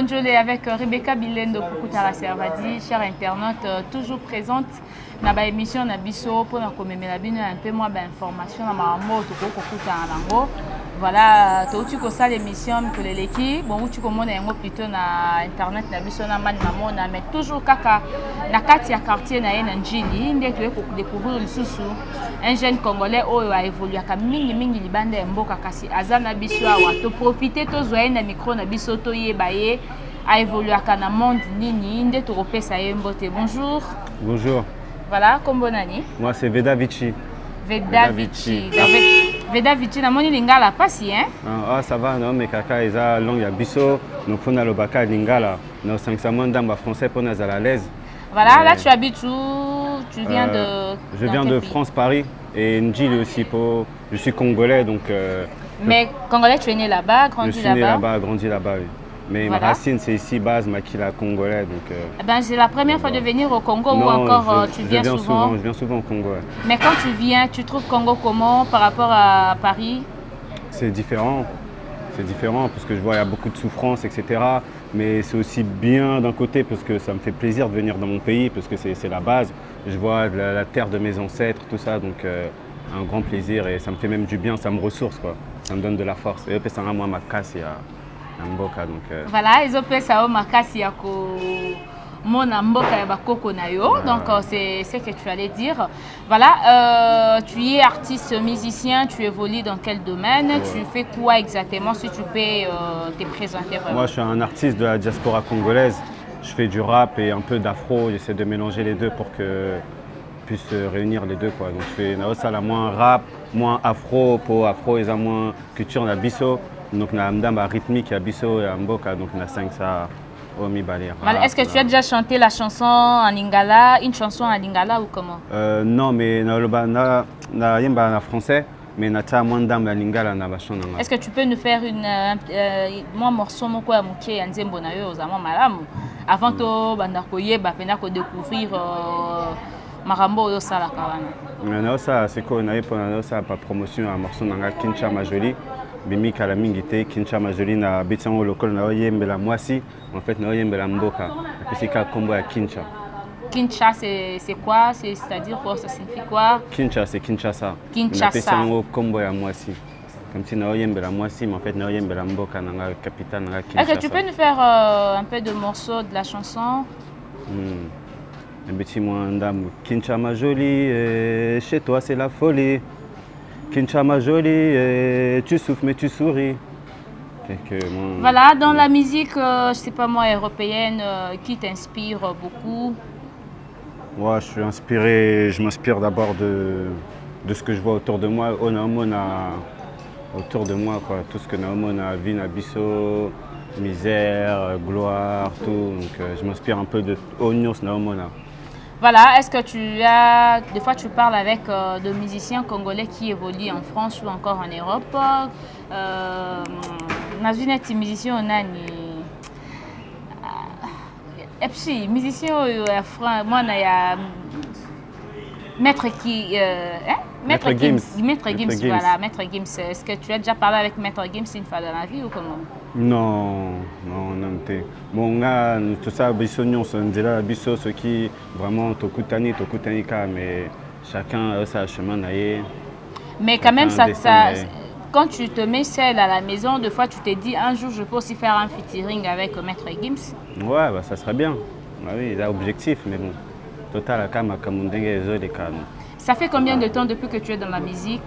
Njolé avec Rebecca Bilendo Kukutara Servadi, chère internaute, toujours présente dans l'émission Nabiso pour nous commémorer un peu moins d'informations dans ma mot de Kukutara. Voilà, tu as ça l'émission que l'équipe, bon tu commandes un plutôt na internet Nabiso na man mamona, mais toujours kaka na katia quartier na Njili, ndé tu es découvrir le sousou. Un jeune Congolais a évolué à mingi libande mboka kasi azana biso awa to profiter to zoyer na micro na biso to yebaye a évolué à na monde nini ndé to repesa yembote. Bonjour. Bonjour. Voilà, kombo nani? Moi c'est Veda Vici. Veda Vici. Veda Vici na moni lingala pasi hein? Ah ça va non mais kaka eza langue ya biso no fona lobaka lingala no 500 ndamba français pour nazala à l'aise. Voilà, là tu habites où? Tu viens de Je viens de France, Paris et Njili aussi. Je suis congolais donc. Mais congolais, tu es né là-bas, grandi là-bas? Je suis né là-bas, grandi là-bas, oui. Mais voilà. Ma racine c'est ici, base, Makila, congolais donc. Ben, c'est la première fois de venir au Congo ou encore tu viens souvent? Je viens souvent au Congo. Ouais. Mais quand tu viens, tu trouves Congo comment par rapport à Paris? C'est différent. C'est différent parce que je vois il y a beaucoup de souffrance, etc. Mais c'est aussi bien d'un côté parce que ça me fait plaisir de venir dans mon pays parce que c'est la base. Je vois la terre de mes ancêtres, tout ça, donc un grand plaisir et ça me fait même du bien, ça me ressource quoi. Ça me donne de la force. Et puis ça rend moi ma casse et mboka donc. Voilà, ils ont fait ça au makasi ya ko mona mboka ya bakoko na yo. Donc c'est ce que tu allais dire. Voilà, tu es artiste musicien, tu évolues dans quel domaine? Ouais. Tu fais quoi exactement si tu peux te présenter vraiment? Moi je suis un artiste de la diaspora congolaise. Je fais du rap et un peu d'afro, j'essaie de mélanger les deux pour que puisse réunir les deux quoi. Donc je fais ça la moins rap, moins afro, pour afro et moins culture na biso. Donc na mdamba rythmique ya biso et mboka donc na 5 ça. Est-ce que tu as déjà chanté la chanson en lingala, une chanson en lingala ou comment? Non, mais na yemba na français, mais na ta mwandam la lingala na bachona. Est-ce que tu peux nous faire moi morceau moko ya muke ya nzembo na yo ozama malamu avant to banda ko yeba pena ko découvrir marambo yo sala kawana? Na ça c'est quoi na yepa na ça pas promotion à morceau nanga Kincha Majoli. Bimi kala mingi te Kincha Majoli na bitango lokolo na yembela mwasi en fait na yembela mboka et c'est ka kombo ya Kincha. Kincha c'est quoi? C'est-à-dire quoi? Ça signifie quoi? Kincha c'est Kinshasa. Kinshasa. Bitango kombo ya mwasi. Comme si na yembela mwasi mais en fait na yembela mboka na capitale na Kinshasa. Est-ce que tu peux nous faire un peu de morceaux de la chanson? Un petit mwandam Kincha Majoli chez toi c'est la folie. Kincha Majoli, tu souffres mais tu souris. Voilà, dans la musique, je sais pas moi, européenne, qui t'inspire beaucoup? Moi, je m'inspire d'abord de ce que je vois autour de moi. Autour de moi, quoi. Tout ce que Naomon a vu, Nabiso, misère, gloire, tout. Donc, je m'inspire un peu de Onyos Naomona. Voilà, est-ce que des fois tu parles avec de musiciens congolais qui évoluent en France ou encore en Europe? Dans une musicien on a et puis musicien moi il y a Maître Gims, voilà, Maître Gims. Est-ce que tu as déjà parlé avec Maître Gims une fois dans la vie ou comment? Non. Bon, tout ça, bisognon, c'est là, biso, ce qui vraiment tokutani ka, mais chacun a sa chemin naïe. Mais quand même, quand tu te mets seul à la maison, des fois tu te dis un jour je peux aussi faire un featuring avec Maître Gims. Ouais, bah, ça serait bien. Bah, oui, il a objectif, mais bon. Total, ça fait combien de temps depuis que tu es dans la musique?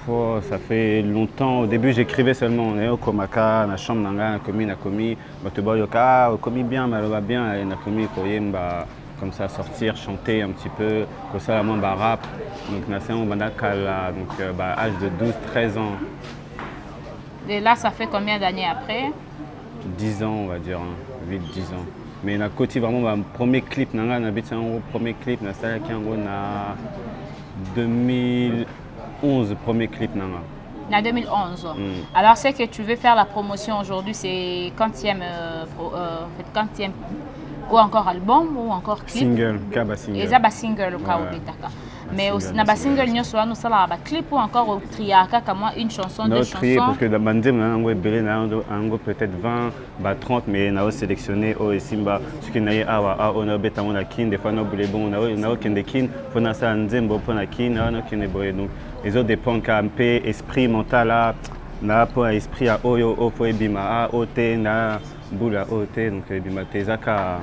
Ça fait longtemps. Au début, j'écrivais seulement. On est au Komaka, na chambre nanga, na komi, bah komi bien, malheureusement bien, na komi koyemba, comme ça sortir, chanter un petit peu, comme ça la moins rap. Donc na on bandakala, donc âge de 12-13 ans. Et là, ça fait combien d'années après? 10 ans, on va dire, 8-10 ans. Mais na côté vraiment mon premier clip nanga na premier clip na ça qui en na 2011 premier clip nanga. En 2011. Alors c'est que tu veux faire la promotion aujourd'hui, c'est quantième ou encore album ou encore clip? Single, kaba single. Et ça single au cas où. Mais aussi, na single nyonso wana osala ba clip ou encore trier kaka moi une chanson, deux chansons. Parce que dans Bandim, on a peut-être 20, 30, mais on a sélectionné au Simba. Ce qui n'a pas on a bêta on a kin, des fois on a boulé bon, on a aucun des kin, on a ça Nzembo, on a kin, on a kin des boys. Donc les autres dépendent qu'à un peu esprit mental là, n'a pas esprit à oyo, au faut bima à ote, na boula ote, donc bima tezaka.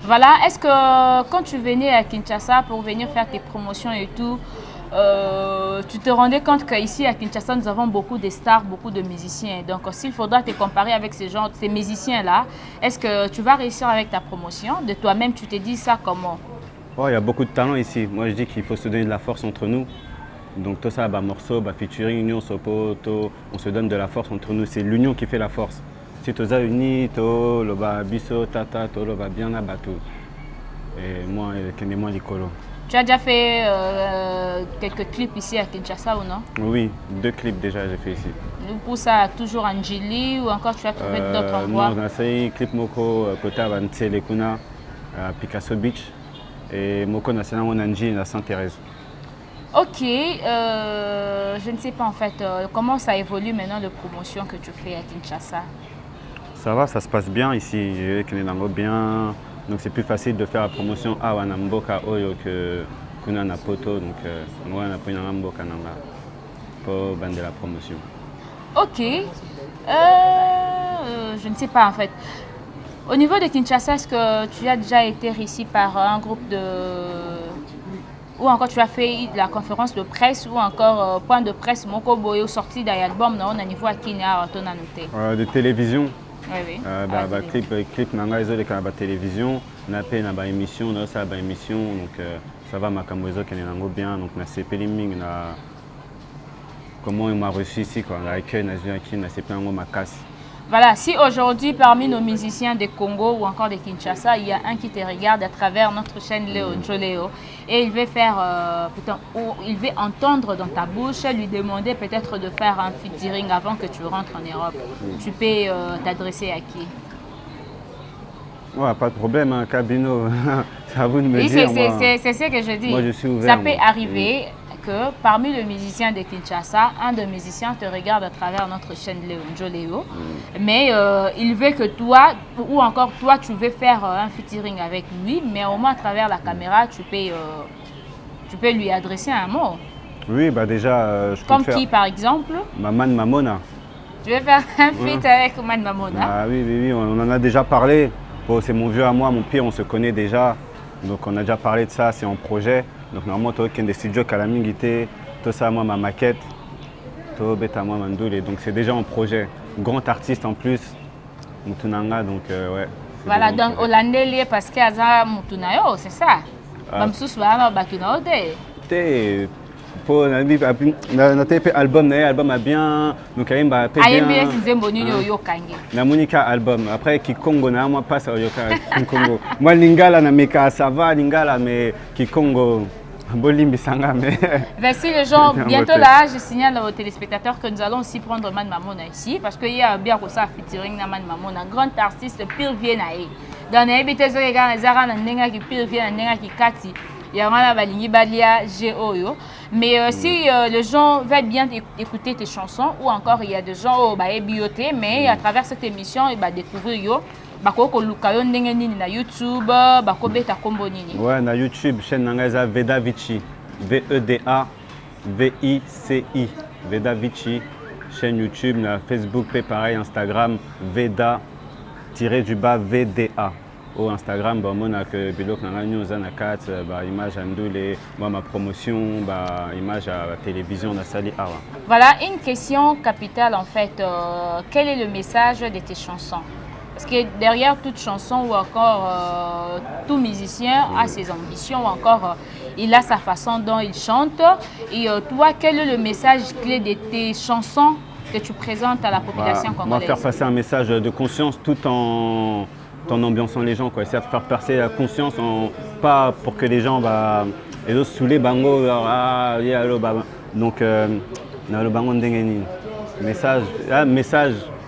Voilà, est-ce que quand tu venais à Kinshasa pour venir faire tes promotions et tout, tu te rendais compte qu'ici à Kinshasa, nous avons beaucoup de stars, beaucoup de musiciens. Donc, s'il faudra te comparer avec ces musiciens-là, est-ce que tu vas réussir avec ta promotion? De toi-même, tu te dis ça comment? Oh, il y a beaucoup de talent ici. Moi, je dis qu'il faut se donner de la force entre nous. Donc, tout ça, morceau, featuring, union, sopoto, on se donne de la force entre nous. C'est l'union qui fait la force. Si tu as uni, to le biso tata to le bien abattu. Et moi, moi l'icolo. Tu as déjà fait quelques clips ici à Kinshasa ou non? Oui, 2 clips déjà j'ai fait ici. Pour ça, toujours en Djili ou encore tu as trouvé d'autres endroits? Non, on a fait clip moko côté à Lekuna à Picasso Beach et moko national on a à Sainte-Thérèse. Ok, je ne sais pas en fait comment ça évolue maintenant de promotion que tu fais à Kinshasa. Ça va, ça se passe bien ici, bien. Donc c'est plus facile de faire la promotion à Wanamboka Oyo que Kuna Poto. Donc moi on a pris Wanamboka pour bander la promotion. Ok, je ne sais pas en fait. Au niveau de Kinshasa, est-ce que tu as déjà été réussi par un groupe de... Ou encore tu as fait la conférence de presse ou encore point de presse Moko Boyo sorti d'un album on a niveau à Kenya, on a noté. De télévision. Oui, oui. Clip nanga ezole ka ba télévision na pe na ba émission na ça ba émission donc ça va makambo ezo kene nango bien donc na sepeli mingi na comment il m'a reçu ici quoi la accueil na zui aki na sepeli nango makasi. Voilà, si aujourd'hui parmi nos musiciens de Congo ou encore de Kinshasa, il y a un qui te regarde à travers notre chaîne Léo Njoléo et il veut faire, il veut entendre dans ta bouche, lui demander peut-être de faire un featuring avant que tu rentres en Europe, tu peux t'adresser à qui? Ouais, pas de problème, hein, Cabino, c'est à vous de me oui, dire. C'est ce que je dis. Moi, je suis ouvert. Ça peut arriver que parmi les musiciens de Kinshasa, un des musiciens te regarde à travers notre chaîne Léo Njoléo, mais il veut que toi, ou encore toi, tu veux faire un featuring avec lui, mais au moins à travers la caméra, tu peux lui adresser un mot. Oui, bah déjà, je comme qui, par exemple? Maman Mamona. Tu veux faire un feat avec Man Mamona? Ah oui, on en a déjà parlé. Bon, c'est mon vieux à moi, mon pire, on se connaît déjà. Donc on a déjà parlé de ça, c'est en projet. Donc normalement, tu as des studios Kalamingité, tout ça, moi, ma maquette, tout bêta, moi, Mandoule. Donc c'est déjà en projet. Grand artiste en plus, Moutunanga, donc ouais. Voilà, donc Hollandais, parce qu'il y a Moutunayo, c'est ça? Bamsous, Batunao, pour notre album a bien donc bien na Monica album après Kikongo na moi passe au Congo moi lingala na meka ça va lingala mais Kikongo bolimbi sanga mais merci les gens bientôt là je signale aux téléspectateurs que nous allons aussi prendre Man Mamona ici parce qu'il y a bien ça featuring na Man Mamona grand artiste pire vient naé dans les habitudes de gars zara na nenga qui pire vient na nenga qui kati. Mais si les gens veulent bien écouter tes chansons ou encore il y a des gens bioté mais à travers cette émission ils vont découvrir na YouTube ouais na YouTube chaîne nangaza Veda Vici VEDA VICI Veda Vici chaîne YouTube na Facebook pareil Instagram Veda VDA au Instagram, on a que Bilok na news na 4 image andule ma promotion image à la télévision na sali awa. Voilà une question capitale en fait, quel est le message de tes chansons? Parce que derrière toute chanson ou encore tout musicien a ses ambitions ou encore il a sa façon dont il chante et toi quel est le message clé de tes chansons que tu présentes à la population congolaise? Moi faire passer un message de conscience tout en ambiançant les gens, quoi. Essayer de faire percer la conscience, pas pour que les gens les autres saoulés bango donc le bango ndengeni message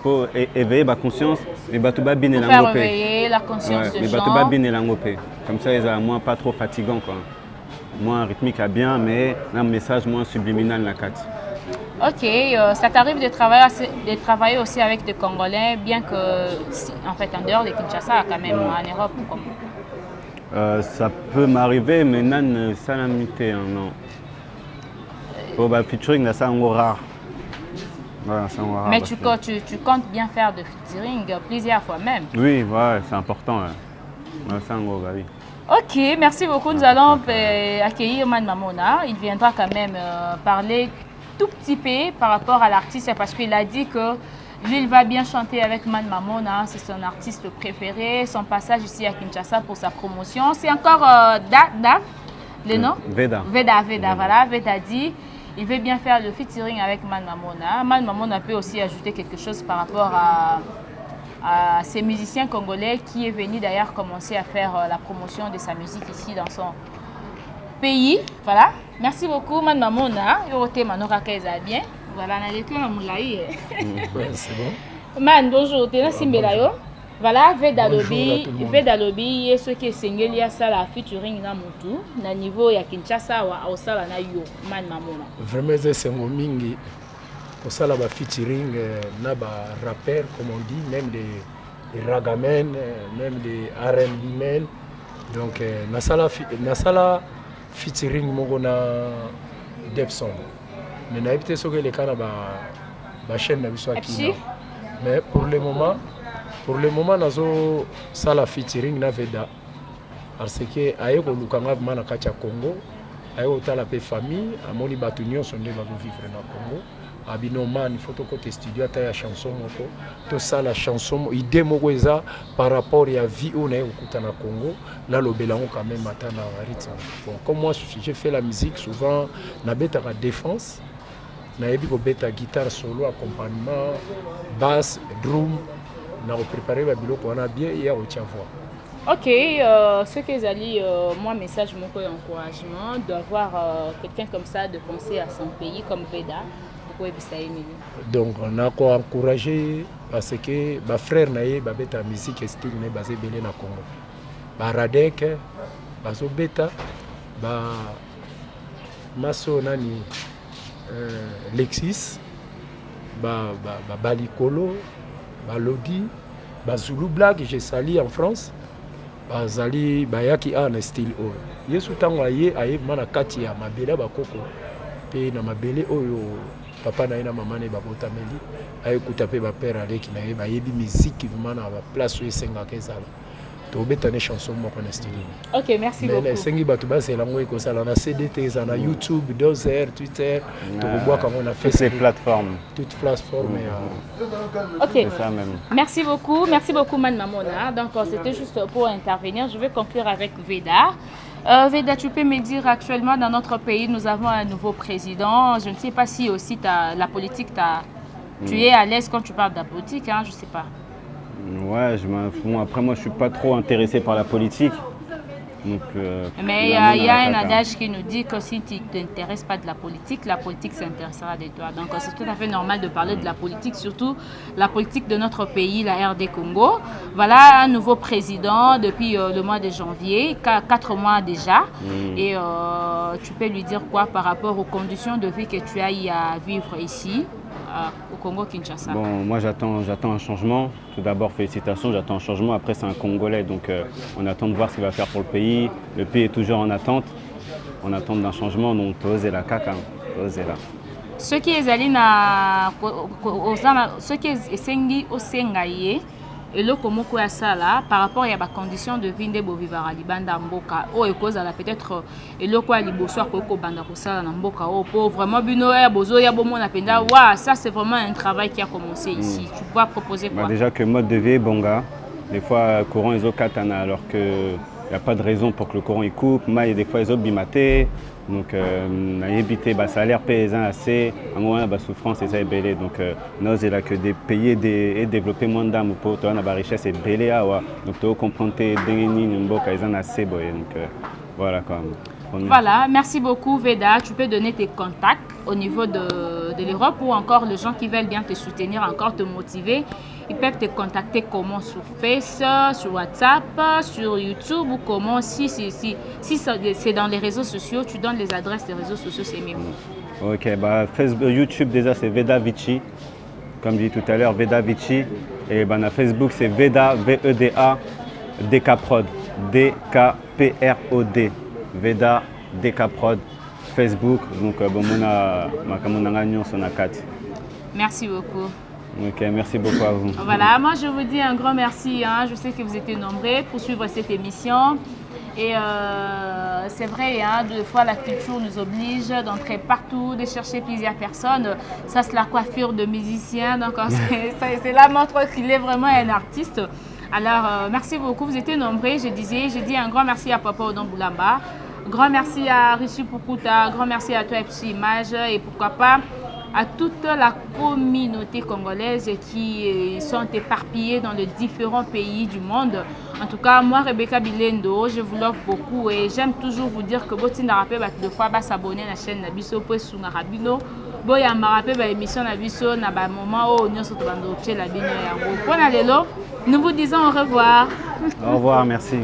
pour éveiller la conscience les bateaux babine et éveiller la conscience des gens les bateaux babine et l'angopé comme ça ils ont moins pas trop fatigant quoi. moins rythmique à bien, mais un message moins subliminal la 4. Ok, ça t'arrive de travailler aussi avec des Congolais, bien que, en fait, en dehors de Kinshasa, quand même, en Europe ou comment? Ça peut m'arriver, mais non, ça l'a muté, hein, non. Oh, bah, featuring, là, c'est un mot rare. Voilà, c'est un mot rare. Mais tu comptes bien faire de featuring plusieurs fois même. Oui, ouais, c'est important. Ouais. Ouais, c'est un mot, bah oui. Ok, merci beaucoup. Nous allons accueillir Man Mamona. Il viendra quand même parler tout petit peu par rapport à l'artiste parce qu'il a dit que lui, il va bien chanter avec Man Mamona. C'est son artiste préféré. Son passage ici à Kinshasa pour sa promotion. C'est encore Daf, le nom Veda. Veda, voilà. Veda dit il veut bien faire le featuring avec Man Mamona. Man Mamona peut aussi ajouter quelque chose par rapport à ces musiciens congolais qui est venu d'ailleurs commencer à faire la promotion de sa musique ici dans son pays. Voilà. Merci beaucoup, Man Mamona. Yorote Manora Keza bien. Voilà, on a des tours à Moulaï. C'est bon. Man, bonjour, t'es là, Simbelayo. Voilà, Veda Lobi, et ce qui est single, il y a ça la featuring na mutu, na niveau ya Kinshasa wa osala na yo, Man Mamona. Vraiment, c'est un mingi. Pour ça, là, featuring, na ba rappeurs, comme on dit, même des ragamen, même des R&B men. Donc, na sala featuring mongo na Depson. Mais na évité ce que les cas ba chaîne na biso akina. Mais pour le moment nazo sala featuring na Veda. Parce que ayo ko lukanga mana kacha Congo, ayo tala pe famille, amoni batu nyonso nde ba vivre na Congo. Abino man photo côté studio ta ya chanson moko to ça la chanson idée moko eza par rapport à vie on est au na Congo là le belango quand même atana rythme. Bon comme moi j'ai fait la musique souvent na beta la défense na yebi ko beta guitare solo accompagnement basse drum na préparer ba biloko on a bien hier au voix. Ok, ce que Zali, moi message mon encouragement d'avoir quelqu'un comme ça de penser à son pays comme Veda. Donc on a quoi encouragé parce que ma frère naie ba beta musique style ne basé belé na Congo. Ba Radek bazo beta ba maso nani Lexis ba Balikolo ba Lodi ba Zulu Black j'ai sali en France ba Zali ba yaki en style o. Yesu tango aye mana kati ya mabela ba koko pe na mabele oyo papa na ina maman ne babotameli ayekuta pe ba père aleki na ye ba yebi musique vraiment na ba place où senga kezala to betane chanson moko na style. OK, merci beaucoup. Mais sengi batu ba c'est lango ko sala na CDT za na YouTube, Dozer, Twitter, to bois comme on a fait ces plateformes. Toutes plateformes. OK. Ça même. Merci beaucoup Man Mamona. Donc c'était juste pour intervenir, je vais conclure avec Veda. Veda, tu peux me dire actuellement dans notre pays, nous avons un nouveau président. Je ne sais pas si aussi la politique, tu es à l'aise quand tu parles de la politique, hein, je ne sais pas. Ouais, après moi je ne suis pas trop intéressé par la politique. Donc, mais il y a un adage qui nous dit que si tu ne t'intéresses pas de la politique s'intéressera de toi. Donc c'est tout à fait normal de parler de la politique, surtout la politique de notre pays, la RD Congo. Voilà un nouveau président depuis le mois de janvier, 4 mois déjà. Et tu peux lui dire quoi par rapport aux conditions de vie que tu as eu à vivre ici au Congo-Kinshasa? Bon, moi j'attends un changement. Tout d'abord, félicitations, j'attends un changement. Après, c'est un Congolais, donc on attend de voir ce qu'il va faire pour le pays. Le pays est toujours en attente d'un changement, donc oser la caca, oser là. Ce qui est allé ce qui est sengi au sengaye et le comment quoi ça là par rapport à la condition de vie de bovivara libanda mboka o e cause la peut-être et le quoi liboso ko banda ko sala na mboka o pour vraiment bino ya bozo ya bomo na penda wa ça c'est vraiment un travail qui a commencé ici. Tu peux proposer quoi? Déjà que mode de vie bonga des fois courant ils ont katana alors que il n'y a pas de raison pour que le courant il coupe. Mais des fois ils ont bimaté. Donc, on a évité le salaire paysan assez, à un moment, la souffrance et ça est belé. Donc, nous, c'est là que des pays et développer moins d'âme pour toi, la richesse est belé. Donc, tu comprends que ils ont assez. Donc, voilà quand même. Voilà, merci beaucoup Veda. Tu peux donner tes contacts au niveau de l'Europe ou encore les gens qui veulent bien te soutenir, encore te motiver ils peuvent te contacter comment? Sur Face, sur WhatsApp, sur YouTube ou comment? Si c'est dans les réseaux sociaux, tu donnes les adresses des réseaux sociaux, c'est mieux. Ok, bah, Facebook, YouTube déjà c'est Veda Vici, comme dit tout à l'heure, Veda Vici. Et bah, na Facebook c'est Veda, V-E-D-A, DKProd, D-K-P-R-O-D, Veda, DKProd, Facebook. Donc bon, on a 4. Merci beaucoup. Ok, merci beaucoup à vous. Voilà, moi je vous dis un grand merci. Hein. Je sais que vous étiez nombreux pour suivre cette émission. Et c'est vrai, hein, des fois la culture nous oblige d'entrer partout, de chercher plusieurs personnes. Ça, c'est la coiffure de musicien. Donc c'est là montre qu'il est vraiment un artiste. Alors, merci beaucoup. Vous étiez nombreux. Je dis un grand merci à Papa Odon Boulamba. Grand merci à Rishi Pukuta. Grand merci à toi, FC Image. Et pourquoi pas à toute la communauté congolaise qui sont éparpillées dans les différents pays du monde. En tout cas, moi, Rebecca Bilendo, je vous l'offre beaucoup et j'aime toujours vous dire que si vous avez de fois s'abonner à la chaîne Nabiso pour sur Rabino. Bon, il y a une émission Nabiso, il y a un moment où nous sommes dans la Bino. Nous vous disons au revoir. Au revoir, merci.